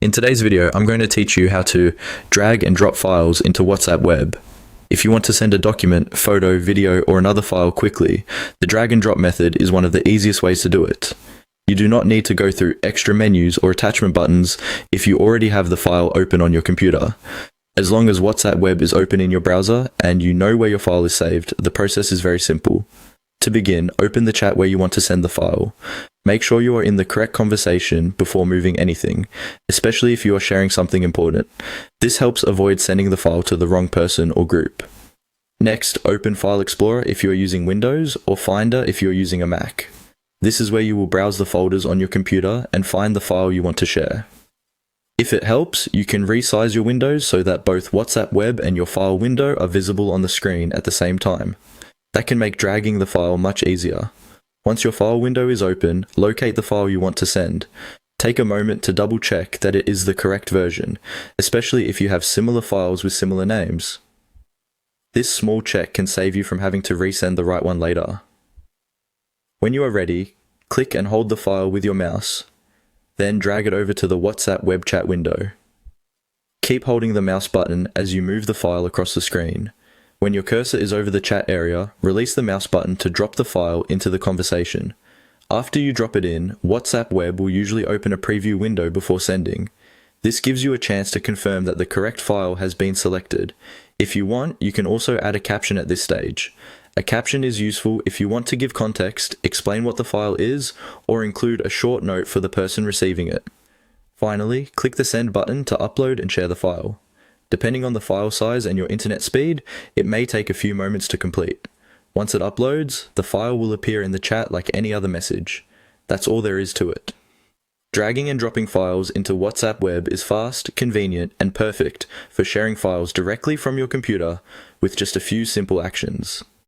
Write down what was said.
In today's video, I'm going to teach you how to drag and drop files into WhatsApp Web. If you want to send a document, photo, video, or another file quickly, the drag and drop method is one of the easiest ways to do it. You do not need to go through extra menus or attachment buttons if you already have the file open on your computer. As long as WhatsApp Web is open in your browser and you know where your file is saved, the process is very simple. To begin, open the chat where you want to send the file. Make sure you are in the correct conversation before moving anything, especially if you are sharing something important. This helps avoid sending the file to the wrong person or group. Next, open File Explorer if you are using Windows, or Finder if you are using a Mac. This is where you will browse the folders on your computer and find the file you want to share. If it helps, you can resize your windows so that both WhatsApp Web and your file window are visible on the screen at the same time. That can make dragging the file much easier. Once your file window is open, locate the file you want to send. Take a moment to double check that it is the correct version, especially if you have similar files with similar names. This small check can save you from having to resend the right one later. When you are ready, click and hold the file with your mouse, then drag it over to the WhatsApp web chat window. Keep holding the mouse button as you move the file across the screen. When your cursor is over the chat area, release the mouse button to drop the file into the conversation. After you drop it in, WhatsApp Web will usually open a preview window before sending. This gives you a chance to confirm that the correct file has been selected. If you want, you can also add a caption at this stage. A caption is useful if you want to give context, explain what the file is, or include a short note for the person receiving it. Finally, click the send button to upload and share the file. Depending on the file size and your internet speed, it may take a few moments to complete. Once it uploads, the file will appear in the chat like any other message. That's all there is to it. Dragging and dropping files into WhatsApp Web is fast, convenient, and perfect for sharing files directly from your computer with just a few simple actions.